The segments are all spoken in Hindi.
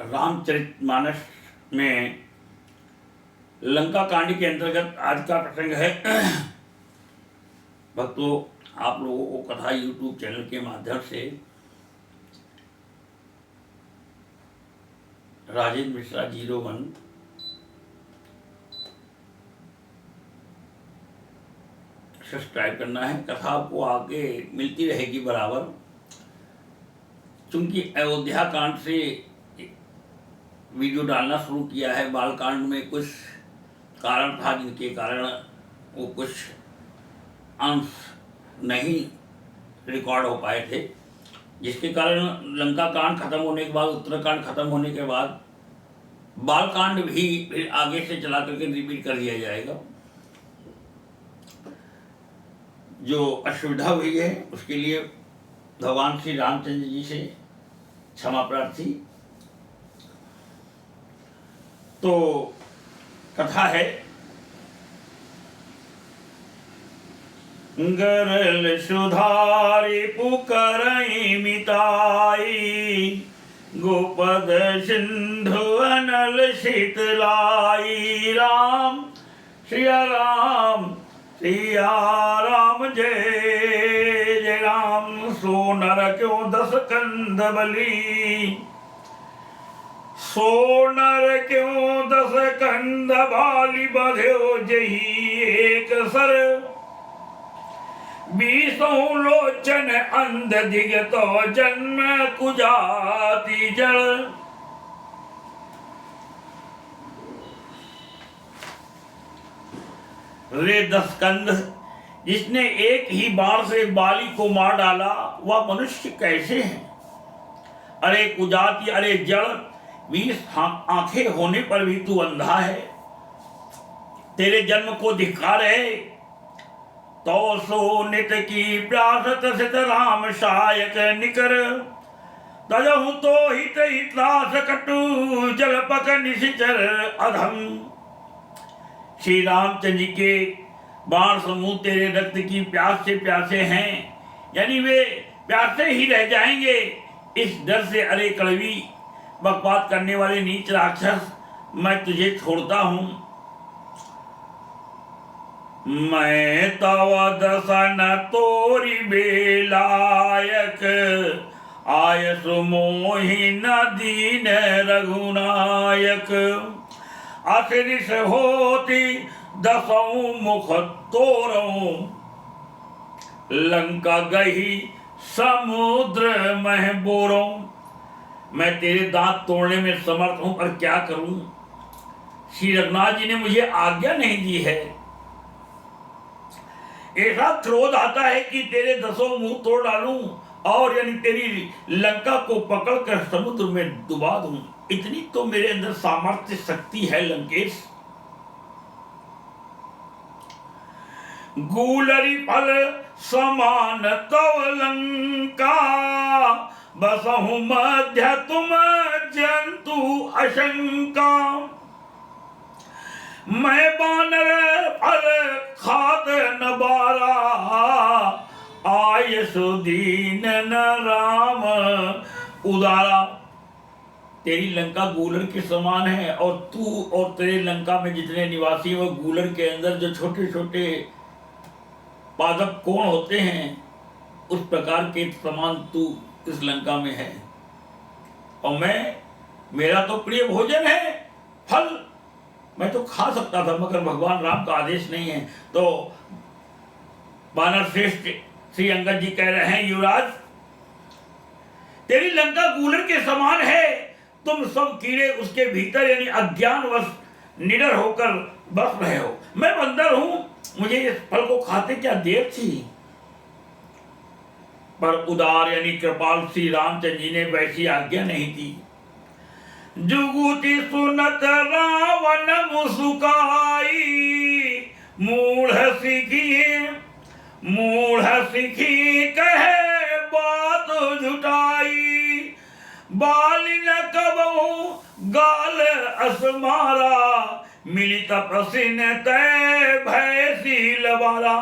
रामचरितमानस में लंका कांड के अंतर्गत आज का प्रसंग है। भक्तों, आप लोगों को कथा यूट्यूब चैनल के माध्यम से राजेंद्र मिश्रा 01 सब्सक्राइब करना है। कथा आपको आगे मिलती रहेगी बराबर। चूंकि अयोध्या कांड से वीडियो डालना शुरू किया है, बाल कांड में कुछ कारण था जिनके कारण वो कुछ अंश नहीं रिकॉर्ड हो पाए थे, जिसके कारण लंका कांड खत्म होने के बाद, उत्तराखंड खत्म होने के बाद बाल कांड भी फिर आगे से चला करके रिपीट कर दिया जाएगा। जो असुविधा हुई है उसके लिए भगवान श्री रामचंद्र जी से क्षमा प्रार्थी। तो कथा है, गरल सुधारी पुकरई मिताई, गोपद सिंधु अनल शीतलाई। राम सिया राम सिया राम जय जय राम। सो नर क्यों 10 कंध बली, सो नर क्यों 10 कंध बाली। बध्यो जही एक सर, 20 लोचन अंध दिगतो जन्म कुजाति जल। रे 10 कंध, जिसने एक ही बाण से बाली को मार डाला, वह मनुष्य कैसे है? अरे कुजाति, अरे जड़, 20 आंखें होने पर भी तू अंधा है। तेरे जन्म को धिक्कार है। तो सो नित की प्रासत सित राम सायक निकर, तजहु तो हित हितास कटु जलपक निशिचर अधम। श्री रामचंद्र जी के बाण समूह तेरे रक्त की प्यास से प्यासे हैं, यानी वे प्यासे ही रह जाएंगे इस डर से। अरे कड़वी बकवास करने वाले नीच राक्षस, मैं तुझे छोड़ता हूं। मैं तव दसन तोरी बेलायक, आय सुमोहि न दीन रघुनायक। असिरिस होती 10 मुख तोरों, लंका गही समुद्र मह बोरों। मैं तेरे दांत तोड़ने में समर्थ हूं, पर क्या करूं? श्री रघुनाथ जी ने मुझे आज्ञा नहीं दी है। ऐसा क्रोध आता है कि तेरे 10 मुंह तोड़ डालूं और यानी तेरी लंका को पकड़कर समुद्र में डुबा दूं। इतनी तो मेरे अंदर सामर्थ्य शक्ति है लंकेश। गूलरी फल समान तव लंका, बसहु मध्य तुम जंतु अशंका। मैं बानर फल खात न बारा, आय सुदीन न राम उदारा। तेरी लंका गूलर के समान है, और तू और तेरे लंका में जितने निवासी हैं वो गूलर के अंदर जो छोटे छोटे पादप कोण होते हैं, उस प्रकार के समान तू इस लंका में है। और मेरा तो प्रिय भोजन है फल, मैं तो खा सकता था, मगर भगवान राम का आदेश नहीं है। तो वानर श्रेष्ठ श्री अंगद जी कह रहे हैं, युवराज तेरी लंका गूलर के समान है, तुम सब कीड़े उसके भीतर यानी अज्ञानवश निडर होकर बस रहे हो। मैं बंदर हूं, मुझे इस फल को खाते क्या देर थी? पर उदार यानी कृपाल श्री रामचंद्र जी ने वैसी आज्ञा नहीं दी। जुगुति सुनत रावण मुसुकाई, मूढ़ सिखी कहे बात झुटाई। बाली न कबहु गाल असमारा, मिलित प्रसिन्न तय भय शील बारा।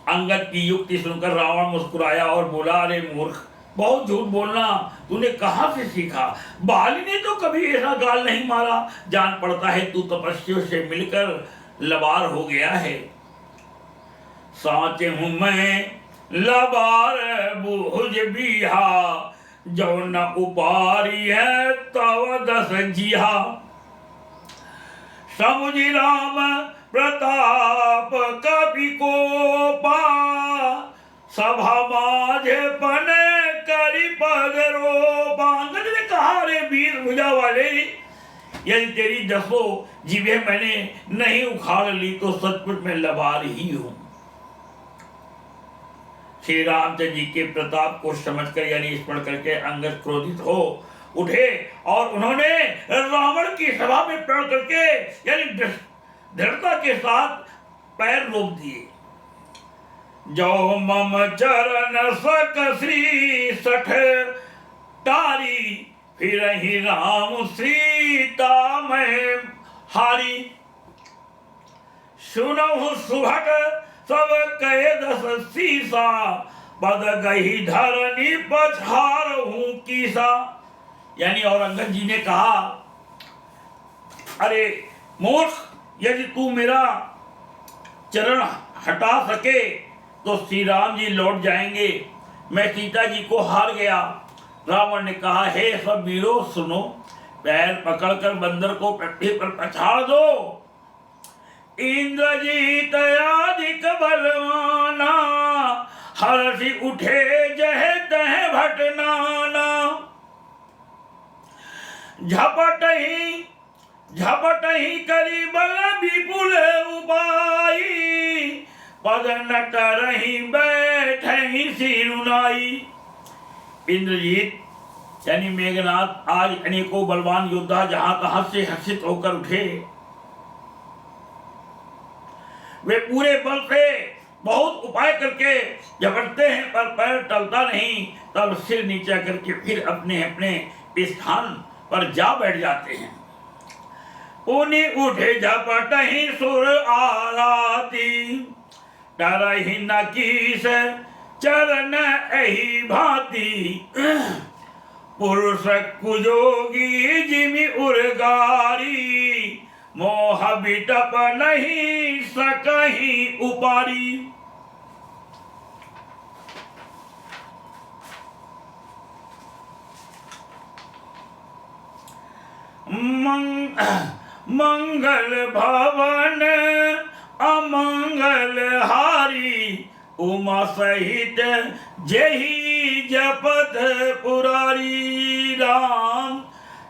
अंगद की युक्ति सुनकर रावण मुस्कुराया और बोला, अरे मूर्ख, बहुत झूठ बोलना तूने कहाँ से सीखा? बाली ने तो कभी ऐसा गाल नहीं मारा। जान पड़ता है तू तपस्वियों से मिलकर लबार हो गया है। साचे हूं मैं लबार बुझ बिहा, जो न उपारी है तव दस जिहा। समुझ राम प्रताप कवि को पा, सभा माझे पने करी पद रोपा। अंगद ने कहा, रे वीर भुजा वाले, यदि तेरी दसों जीभें मैंने नहीं उखाड़ ली तो सचमुच में लबार ही हूं। श्री रामचंद्र जी के प्रताप को समझकर यानी स्मरण करके अंगद क्रोधित हो उठे और उन्होंने रावण की सभा में प्रवेश करके यानी दृढ़ता के साथ पैर रोक दिए। जो मम चरण सक श्री सठ तारी, फिर ही राम सीता में हारी। सुनहु सुभट सब कहे दस सीसा, पद गही धरनी पछार हूं कीसा। यानी और अंगद जी ने कहा, अरे मूर्ख, यदि तू मेरा चरण हटा सके तो श्री राम जी लौट जाएंगे। मैं सीता जी को हार गया। रावण ने कहा, हे सब वीरों सुनो, पैर पकड़कर बंदर को पृथ्वी पर पछाड़ दो। इंद्रजीत अधिक बलवाना, हर्षि उठे जह तह भटनाना। झपट ही करी बल विपुल उपाई, पद नट रही बैठई सिरुनाई। इंद्रजीत यानी मेघनाथ आज अनेकों बलवान योद्धा जहां तहां से हर्षित होकर उठे। वे पूरे बल से बहुत उपाय करके झपटते हैं पर पैर टलता नहीं। तब सिर नीचा करके फिर अपने अपने स्थान पर जा बैठ जाते हैं। पुनि उठे झपट ही सुर आराती, डरहि न कीस चरण एहि भांति। पुरुष कुजोगी जिमि उर्गारी, मोह बिटप नहीं सकहि उपारी। मंगल भवन अमंगल हारी, उमा सहित जही जपत पुरारी। राम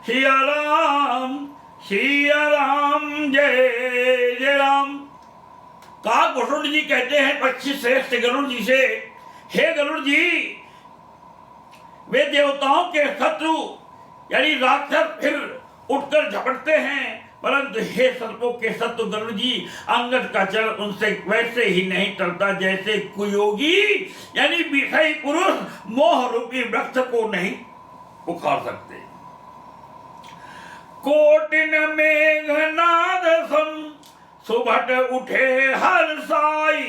सिया राम सिया राम जय जय राम। कहा गरुड़ जी कहते हैं पक्षी श्रेष्ठ गरुड़ जी से, हे गरुड़ जी, वे देवताओं के शत्रु यानी राक्षस फिर उठकर झपटते हैं, परंतु हे सर्पों के शत्रु गरुड़ जी, अंगद का चरण उनसे वैसे ही नहीं टलता जैसे कुयोगी यानी विषयी पुरुष मोह रूपी वृक्ष को नहीं उखाड़ सकते। कोटिन मेघनाद सम सुभट उठे हर्षाई,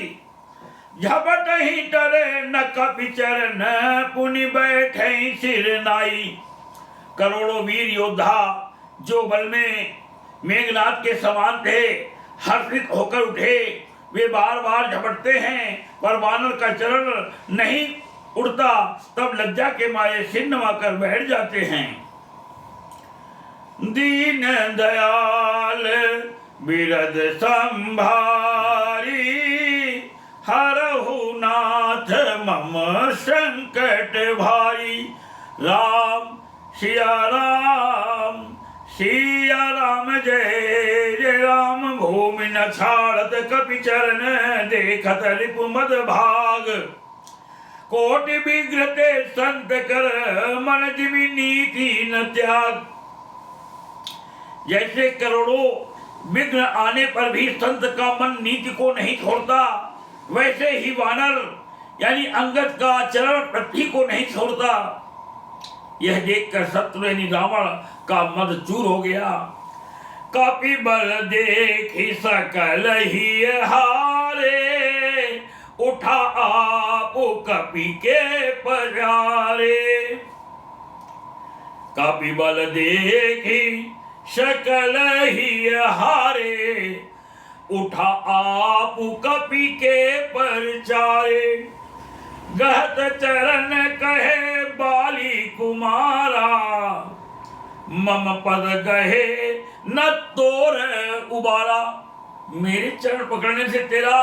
झपट ही टरे न कपि चरण पुनि बैठे सिर नाई। करोड़ों वीर योद्धा जो बल में मेघनाद के समान थे हर्षित होकर उठे। वे बार बार झपटते हैं पर वानर का चरण नहीं उड़ता। तब लज्जा के मारे सिर नवाकर बैठ जाते हैं। दीन दयाल बिरद संभारी, हरहु नाथ मम संकट भारी। राम सिया राम जय जय राम। भूमि न छाड़त कपि चरण, देखत रिपु मद भाग। कोटि विग्रते संत कर, मन जिमि नीति न त्याग। जैसे करोड़ों विघ्न आने पर भी संत का मन नीति को नहीं छोड़ता, वैसे ही वानर यानी अंगद का चरण पृथ्वी को नहीं छोड़ता। यह देखकर शत्रु यानी रावण का मद चूर हो गया। कपि बल देखि सकल ही हारे, उठा आप कपि के पजारे। कपि बल देखी सकल ही हारे, उठा आप कपि के परचारे। गहत चरण कहे बाली कुमारा, मम पद गहे न तोर उबारा। मेरे चरण पकड़ने से तेरा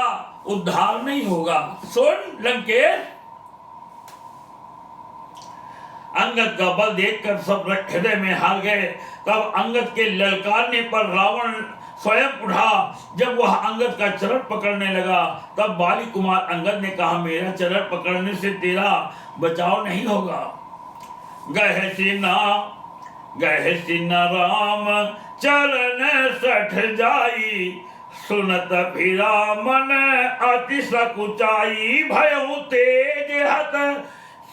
उद्धार नहीं होगा। सुन लंकेश, अंगद का बल देखकर सब हृदय में हार गए। तब अंगद के ललकारने पर रावण स्वयं उठा। जब वह अंगद का चरण पकड़ने लगा तब बाली कुमार अंगद ने कहा, मेरा चरण पकड़ने से तेरा बचाव नहीं होगा। गह सिना राम चरण सठ जाई, सुनत फिरा मन अति सकुचाई। भयउ तेज हत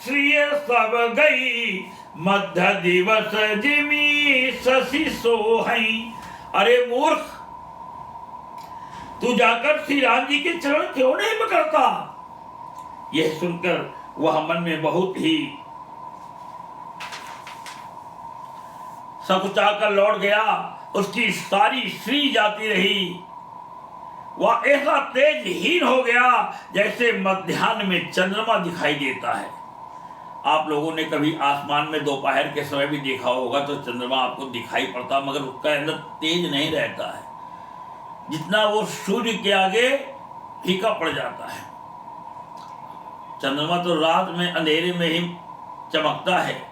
श्रिय सब गई, मध्य दिवस जिमी शशि सोहई। अरे मूर्ख, तू जाकर श्री राम जी के चरण क्यों नहीं पकड़ता? यह सुनकर वह मन में बहुत ही सकुचा कर लौट गया। उसकी सारी श्री जाती रही। वह ऐसा तेजहीन हो गया जैसे मध्याह्न में चंद्रमा दिखाई देता है। आप लोगों ने कभी आसमान में दोपहर के समय भी देखा होगा तो चंद्रमा आपको दिखाई पड़ता, मगर उसका अंदर तेज नहीं रहता है। जितना वो सूर्य के आगे फीका पड़ जाता है। चंद्रमा तो रात में अंधेरे में ही चमकता है।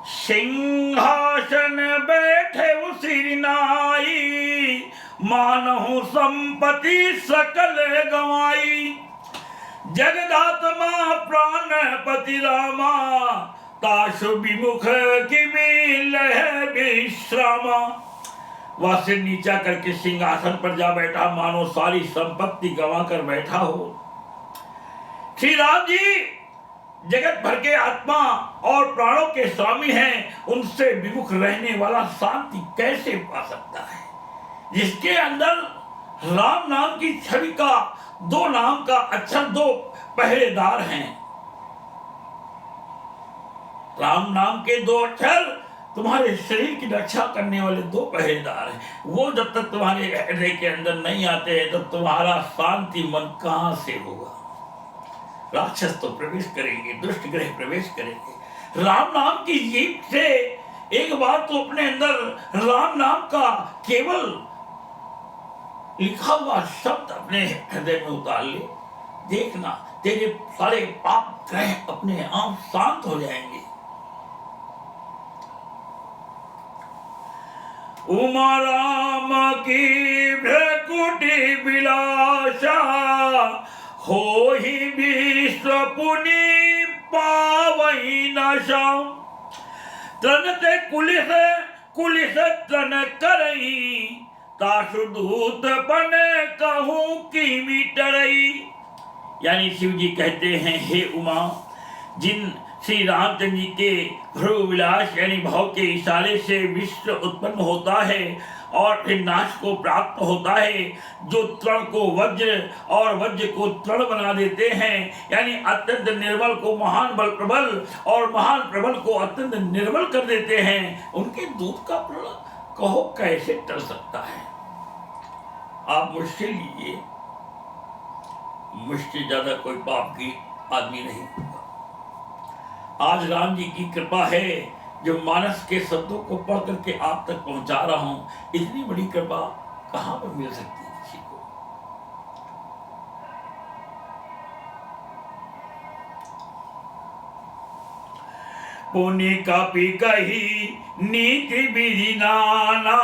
सिंहासन बैठे उसी नाई, मानहु संपत्ति सकल गवाई। जगदात्मा प्राणपति रामा, ताशु विमुख किमि लह विश्रामा। वह सिर नीचा करके सिंहासन पर जा बैठा, मानो सारी संपत्ति गंवा कर बैठा हो। श्री राम जी जगत भर के आत्मा और प्राणों के स्वामी हैं, उनसे विमुख रहने वाला शांति कैसे पा सकता है? जिसके अंदर राम नाम की छवि का, दो नाम का अक्षर, दो पहरेदार हैं। राम नाम के दो अक्षर तुम्हारे शरीर की रक्षा करने वाले दो पहरेदार हैं। वो जब तक तुम्हारे हृदय के अंदर नहीं आते हैं तब तुम्हारा शांति मन कहां से होगा? राक्षस तो प्रवेश करेंगे, दुष्ट ग्रह प्रवेश करेंगे। राम नाम की जीभ से एक बार तो अपने अंदर राम नाम का केवल लिखा हुआ शब्द अपने हृदय में उतार ले, देखना तेरे सारे पाप ग्रह अपने आप शांत हो जाएंगे। उमा राम की भ्रकुटी विलासा, हो ही विश्व पुनि पावई नशा। तन ते कुलिस तन करई, ताशु दूत पन कहूं की मिटरई। यानी शिव जी कहते हैं, हे उमा, जिन श्री रामचंद्र जी के भ्रु विलास यानी भाव के इशारे से विश्व उत्पन्न होता है और फिर नाश को प्राप्त होता है, जो तृण को वज्र और वज्र को तृण बना देते हैं, यानी अत्यंत निर्बल को महान बल प्रबल और महान प्रबल को अत्यंत निर्बल कर देते हैं, उनके दूत का प्रण कहो कैसे टल सकता है? आप मुझसे लीजिए, मुझसे ज्यादा कोई पाप की आदमी नहीं होगा। आज राम जी की कृपा है जो मानस के शब्दों को पढ़ करके आप तक पहुंचा रहा हूं। इतनी बड़ी कृपा कहां पर मिल सकती है किसी को? पुण्य कपि कही नीति विधि नाना,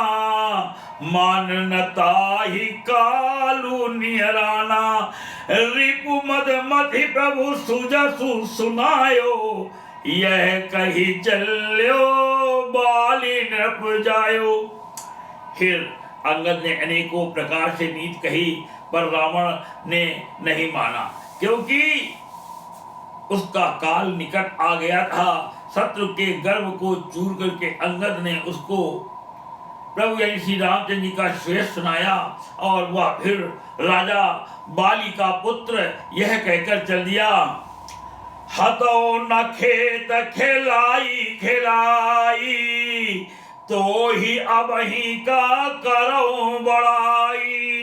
माननता ही कालू निहराना। रिपु मद मति प्रभु सुजसु सुनायो, यह कही चल्यो बाली नृप जायो। फिर अंगद ने अनेकों प्रकार से नीति कही पर रावण ने नहीं माना, क्योंकि उसका काल निकट आ गया था। शत्रु के गर्व को चूर करके अंगद ने उसको प्रभु यानी श्री रामचंद्र जी का श्रेष्ठ सुनाया और वह फिर राजा बाली का पुत्र यह कहकर चल दिया, हतो न खेत खिलाई खिलाई, तो ही अब ही का करो बड़ाई।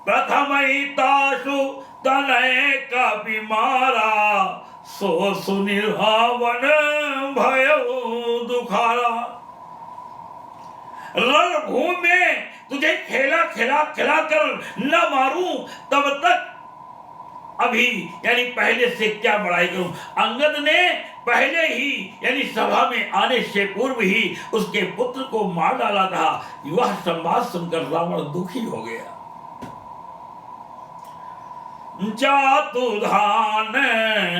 प्रथम ही तासु तनय का बीमारा, सो सुनिर्भावन भयो दुखारा। रणभूमि में तुझे खेला खिला खिला कर न मारूं तब तक अभी यानी पहले से क्या बड़ाई करूं। अंगद ने पहले ही यानी सभा में आने से पूर्व ही उसके पुत्र को मार डाला था। वह संवाद सुनकर रावण दुखी हो गया। जातुधान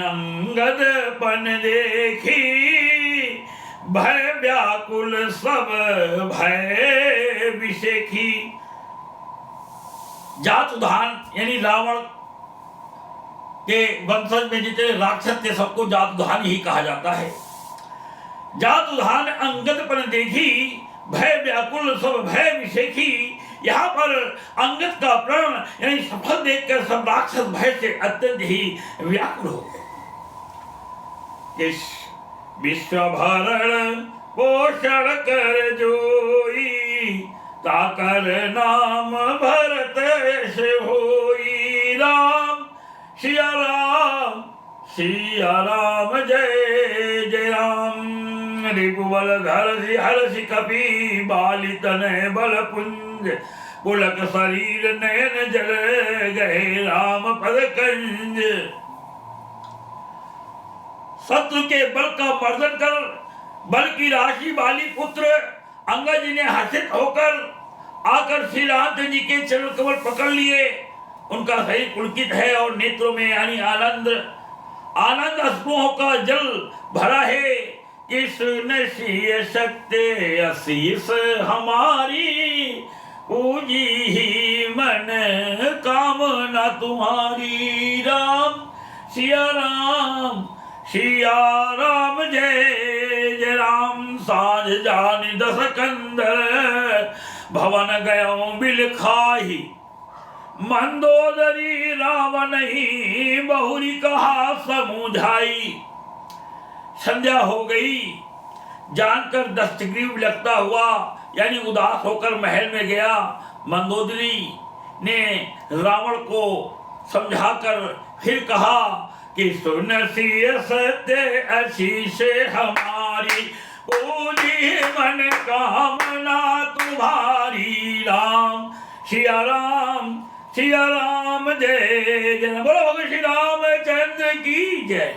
अंगद पन देखी, भय व्याकुल सब भय विषेखी। जातुधान यानी रावण के वंशज में जितने राक्षस थे सबको जातुधान ही कहा जाता है। जातुधान अंगद पर देखी, भय व्याकुल सब भय विषेखी। यहाँ पर अंगद का प्रण यानी सफल देखकर सब राक्षस भय से अत्यंत ही व्याकुल हो गए। इस विश्वभरण पोषण कर जोई, ताकर नाम भरत से होई। राम सिया राम जय जय राम। रिपुबल धरसि हरसि कपि, बाली तनय बल पुंज, पुलक शरीर नयन जल गए राम पद कंज। शत्रु के बल का मर्दन कर बल की राशि बाली पुत्र अंगद जी ने हर्षित होकर आकर श्री रामचंद्र जी के चरण कमल पकड़ लिए। उनका शरीर पुलकित है और नेत्रों में यानी आनंद अश्रुओं का जल भरा है। कृष्ण सिय शक्ति असीस हमारी, पूजी ही मन कामना तुम्हारी। राम सिया राम जय जय राम। साँझ जानि दस कंदर, भवन गयो बिल खाही। मंदोदरी रावण ही बहुरी कहा समुझाई। संध्या हो गई। जानकर दस्तग्रीव लगता हुआ यानी उदास होकर महल में गया। मंदोदरी ने रावण को समझाकर फिर कहा कि सुन सिय सत्य आशीष हमारी, पूजी मन कामना तुम्हारी। राम सिया राम जय जय। बोलो श्री रामचंद्र की जय।